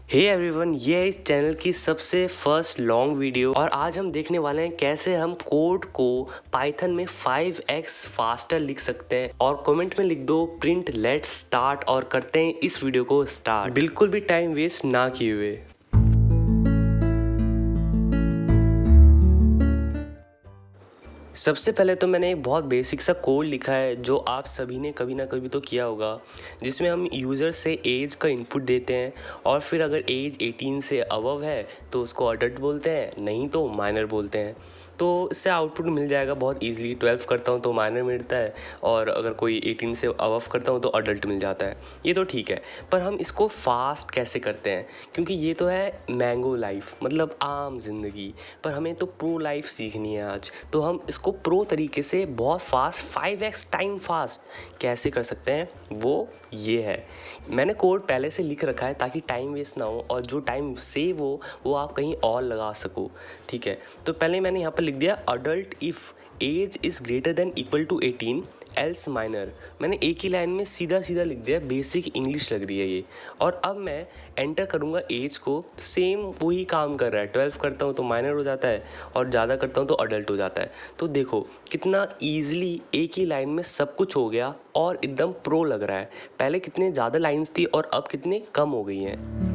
Hey everyone, ये है इस चैनल की सबसे फर्स्ट लॉन्ग वीडियो और आज हम देखने वाले हैं कैसे हम कोड को पाइथन में 5x फास्टर लिख सकते हैं। और कमेंट में लिख दो प्रिंट लेट्स स्टार्ट और करते हैं इस वीडियो को स्टार्ट, बिल्कुल भी टाइम वेस्ट ना किए हुए। सबसे पहले तो मैंने एक बहुत बेसिक सा कोड लिखा है जो आप सभी ने कभी ना कभी तो किया होगा, जिसमें हम यूज़र से एज का इनपुट देते हैं और फिर अगर एज 18 से अबव है तो उसको अडल्ट बोलते हैं, नहीं तो माइनर बोलते हैं। तो इससे आउटपुट मिल जाएगा बहुत ईजिली। 12 करता हूँ तो माइनर मिलता है और अगर कोई 18 से अबव करता हूँ तो अडल्ट मिल जाता है। ये तो ठीक है, पर हम इसको फास्ट कैसे करते हैं, क्योंकि ये तो है मैंगो लाइफ, मतलब आम जिंदगी, पर हमें तो प्रो लाइफ सीखनी है आज। तो हम इसको प्रो तरीके से बहुत फास्ट 5x टाइम फास्ट कैसे कर सकते हैं वो ये है। मैंने कोड पहले से लिख रखा है ताकि टाइम वेस्ट ना हो और जो टाइम सेव हो वो आप कहीं और लगा सको। ठीक है, तो पहले मैंने यहाँ पर लिख दिया adult if age is greater than equal to 18 else minor. मैंने एक ही लाइन में सीधा सीधा लिख दिया, बेसिक इंग्लिश लग रही है ये। और अब मैं एंटर करूँगा एज को, सेम वही काम कर रहा है। 12 करता हूँ तो माइनर हो जाता है और ज़्यादा करता हूँ तो अडल्ट हो जाता है। तो देखो कितना ईजिली एक ही लाइन में सब कुछ हो गया और एकदम प्रो लग रहा है। पहले कितने ज़्यादा लाइन्स थी और अब कितने कम हो गई हैं।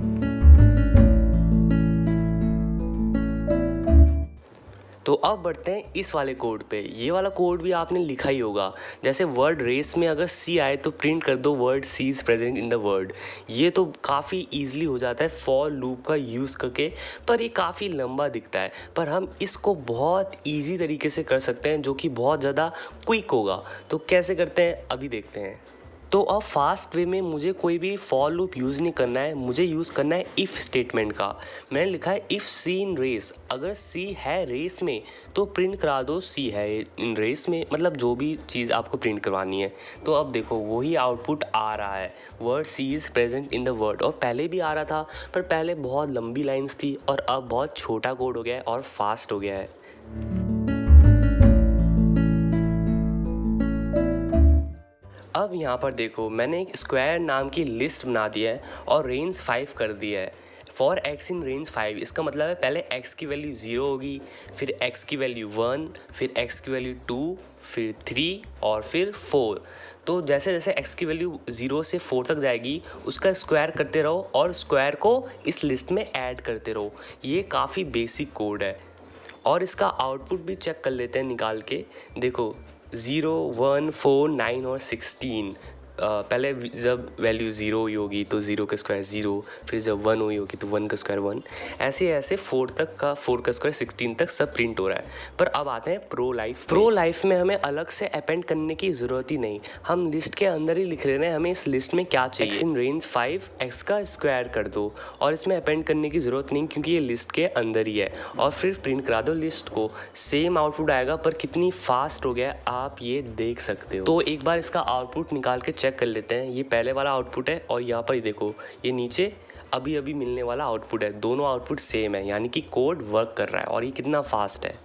तो अब बढ़ते हैं इस वाले कोड पे। ये वाला कोड भी आपने लिखा ही होगा। जैसे वर्ड रेस में अगर सी आए तो प्रिंट कर दो word C is present in the word. ये तो काफ़ी ईजिली हो जाता है फॉर लूप का यूज़ करके, पर ये काफ़ी लंबा दिखता है। पर हम इसको बहुत ईजी तरीके से कर सकते हैं जो कि बहुत ज़्यादा क्विक होगा। तो कैसे करते हैं अभी देखते हैं। तो अब फास्ट वे में मुझे कोई भी फॉर लूप यूज़ नहीं करना है, मुझे यूज़ करना है इफ़ स्टेटमेंट का। मैंने लिखा है इफ़ सी इन रेस, अगर सी है रेस में तो प्रिंट करा दो सी है इन रेस में, मतलब जो भी चीज़ आपको प्रिंट करवानी है। तो अब देखो वही आउटपुट आ रहा है, word C is present in the word. और पहले भी आ रहा था, पर पहले बहुत लंबी लाइन्स थी और अब बहुत छोटा कोड हो गया है और फास्ट हो गया है। अब यहाँ पर देखो मैंने एक स्क्वायर नाम की लिस्ट बना दी है और रेंज 5 कर दिया है। फॉर एक्स इन रेंज 5, इसका मतलब है पहले x की वैल्यू 0 होगी, फिर x की वैल्यू 1, फिर x की वैल्यू 2, फिर 3 और फिर 4। तो जैसे जैसे x की वैल्यू 0 से 4 तक जाएगी उसका स्क्वायर करते रहो और स्क्वायर को इस लिस्ट में ऐड करते रहो। ये काफ़ी बेसिक कोड है और इसका आउटपुट भी चेक कर लेते हैं निकाल के। देखो 0, 1, 4, 9 और 16। पहले जब वैल्यू 0 हुई होगी तो 0 का स्क्वायर 0, फिर जब 1 हुई होगी तो 1 का स्क्वायर 1, ऐसे ऐसे 4 तक का 4 का स्क्वायर 16 तक सब प्रिंट हो रहा है। पर अब आते हैं प्रो लाइफ में हमें अलग से अपेंड करने की ज़रूरत ही नहीं, हम लिस्ट के अंदर ही लिख रहे हैं हमें इस लिस्ट में क्या चाहिए। एक्स इन रेंज 5 एक्स का स्क्वायर कर दो और इसमें अपेंड करने की ज़रूरत नहीं क्योंकि ये लिस्ट के अंदर ही है। और फिर प्रिंट करा दो लिस्ट को, सेम आउटपुट आएगा, पर कितनी फास्ट हो गया आप ये देख सकते हो। तो एक बार इसका आउटपुट निकाल के चेक कर लेते हैं। ये पहले वाला आउटपुट है और यहाँ पर ही देखो ये नीचे अभी अभी मिलने वाला आउटपुट है। दोनों आउटपुट सेम है, यानी कि कोड वर्क कर रहा है और ये कितना फास्ट है।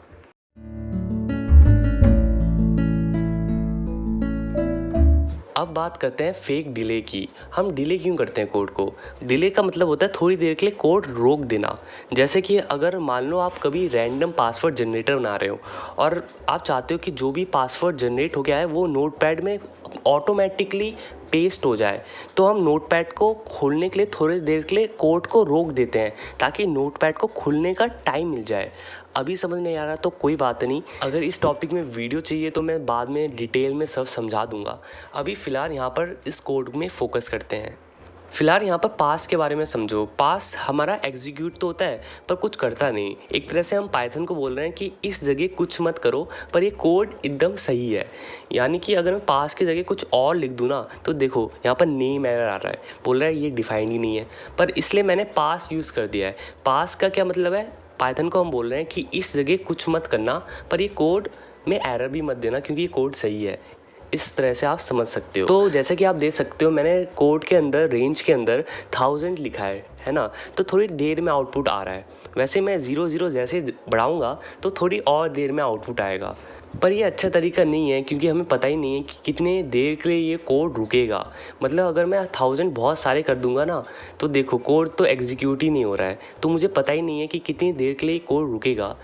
अब बात करते हैं फेक डिले की। हम डिले क्यों करते हैं कोड को? डिले का मतलब होता है थोड़ी देर के लिए कोड रोक देना। जैसे कि अगर मान लो आप कभी रैंडम पासवर्ड जनरेटर बना रहे हो और आप चाहते हो कि जो भी पासवर्ड जनरेट हो गया है वो नोटपैड में ऑटोमेटिकली पेस्ट हो जाए, तो हम नोटपैड को खोलने के लिए थोड़ी देर के लिए कोड को रोक देते हैं ताकि नोटपैड को खुलने का टाइम मिल जाए। अभी समझ नहीं आ रहा तो कोई बात नहीं, अगर इस टॉपिक में वीडियो चाहिए तो मैं बाद में डिटेल में सब समझा दूंगा। अभी फ़िलहाल यहाँ पर इस कोड में फोकस करते हैं। फिलहाल यहाँ पर पास के बारे में समझो। पास हमारा एग्जीक्यूट तो होता है पर कुछ करता नहीं। एक तरह से हम पाइथन को बोल रहे हैं कि इस जगह कुछ मत करो, पर ये कोड एकदम सही है। यानी कि अगर मैं पास की जगह कुछ और लिख दूँ ना तो देखो यहाँ पर नेम एरर आ रहा है, बोल रहा है ये डिफाइंड ही नहीं है, पर इसलिए मैंने पास यूज़ कर दिया है। पास का क्या मतलब है? पाइथन को हम बोल रहे हैं कि इस जगह कुछ मत करना, पर ये कोड में एरर भी मत देना क्योंकि ये कोड सही है। इस तरह से आप समझ सकते हो। तो जैसे कि आप देख सकते हो मैंने कोड के अंदर रेंज के अंदर 1000 लिखा है ना, तो थोड़ी देर में आउटपुट आ रहा है। वैसे मैं 0 जैसे बढ़ाऊँगा तो थोड़ी और देर में आउटपुट आएगा, पर ये अच्छा तरीका नहीं है क्योंकि हमें पता ही नहीं है कि कितने देर के लिए ये कोड रुकेगा। मतलब अगर मैं 1000 बहुत सारे कर दूंगा ना, तो देखो कोड तो एग्जीक्यूट ही नहीं हो रहा है, तो मुझे पता ही नहीं है कि कितनी देर के लिए कोड रुकेगा।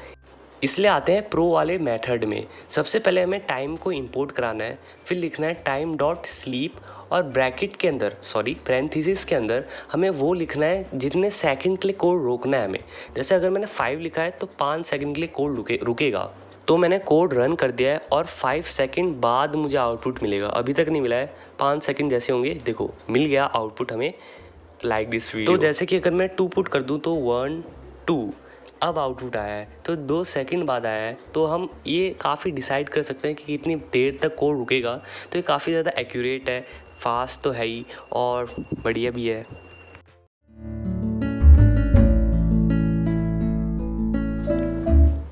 इसलिए आते हैं प्रो वाले मेथड में। सबसे पहले हमें टाइम को इंपोर्ट कराना है, फिर लिखना है टाइम डॉट स्लीप और ब्रैकेट के अंदर पैरेंथेसिस के अंदर हमें वो लिखना है जितने सेकंड के लिए कोड रोकना है हमें। जैसे अगर मैंने 5 लिखा है तो 5 सेकंड के लिए कोड रुकेगा। तो मैंने कोड रन कर दिया है और 5 सेकंड बाद मुझे आउटपुट मिलेगा। अभी तक नहीं मिला है, 5 सेकंड जैसे होंगे देखो मिल गया आउटपुट हमें, लाइक दिस वीडियो। तो जैसे कि अगर मैं 2 पुट कर दूँ तो 1 2 अब आउटपुट आया है, तो 2 सेकंड बाद आया है, तो हम ये काफ़ी डिसाइड कर सकते हैं कि कितनी देर तक कोड रुकेगा। तो ये काफ़ी ज़्यादा एक्यूरेट है, फास्ट तो है ही और बढ़िया भी है।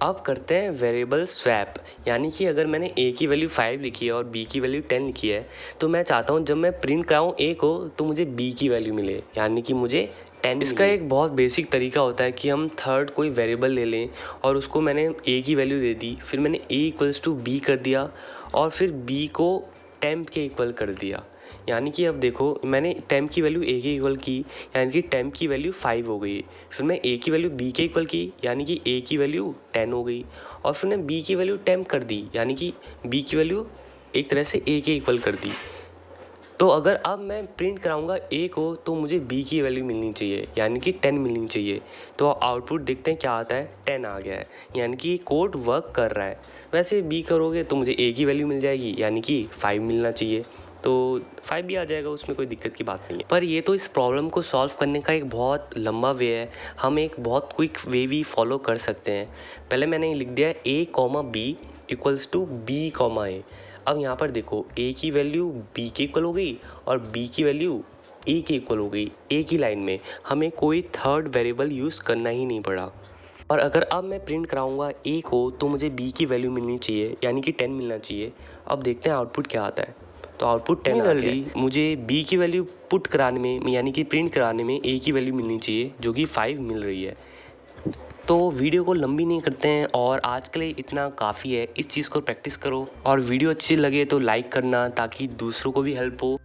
अब करते हैं वेरिएबल स्वैप, यानी कि अगर मैंने a की वैल्यू 5 लिखी है और b की वैल्यू 10 लिखी है, तो मैं चाहता हूँ जब मैं प्रिंट कराऊँ a को तो मुझे b की वैल्यू मिले, यानी कि मुझे 10। इसका एक बहुत बेसिक तरीका होता है कि हम थर्ड कोई वेरिएबल ले लें और उसको मैंने a की वैल्यू दे दी, फिर मैंने a इक्वल्स टू b कर दिया और फिर b को टेम्प के इक्वल कर दिया। यानी कि अब देखो मैंने टेम्प की वैल्यू a के इक्वल की, यानी कि टेम्प की वैल्यू 5 हो गई। फिर मैं a की वैल्यू b के इक्वल की, यानी कि a की वैल्यू 10 हो गई। और फिर मैंने b की वैल्यू टेम्प कर दी, यानी कि b की वैल्यू एक तरह से a के इक्वल कर दी। तो अगर अब मैं प्रिंट कराऊंगा a को तो मुझे b की वैल्यू मिलनी चाहिए, यानी कि 10 मिलनी चाहिए। तो आउटपुट देखते हैं क्या आता है, 10 आ गया है, यानी कि कोड वर्क कर रहा है। वैसे b करोगे तो मुझे a की वैल्यू मिल जाएगी, यानी कि 5 मिलना चाहिए, तो 5 भी आ जाएगा, उसमें कोई दिक्कत की बात नहीं है। पर ये तो इस प्रॉब्लम को सॉल्व करने का एक बहुत लंबा वे है, हम एक बहुत क्विक वे भी फॉलो कर सकते हैं। पहले मैंने लिख दिया a, b equals to b, a। अब यहाँ पर देखो a की वैल्यू b के इक्वल हो गई और b की वैल्यू a के इक्वल हो गई। एक ही लाइन में हमें कोई थर्ड वेरिएबल यूज़ करना ही नहीं पड़ा। और अगर अब मैं प्रिंट कराऊंगा a को तो मुझे b की वैल्यू मिलनी चाहिए, यानी कि 10 मिलना चाहिए। अब देखते हैं आउटपुट क्या आता है। तो आउटपुट 10 आ गया। मुझे b की वैल्यू पुट कराने में, यानी कि प्रिंट कराने में a की वैल्यू मिलनी चाहिए, जो कि 5 मिल रही है। तो वीडियो को लंबी नहीं करते हैं और आज के लिए इतना काफ़ी है। इस चीज़ को प्रैक्टिस करो और वीडियो अच्छी लगे तो लाइक करना ताकि दूसरों को भी हेल्प हो।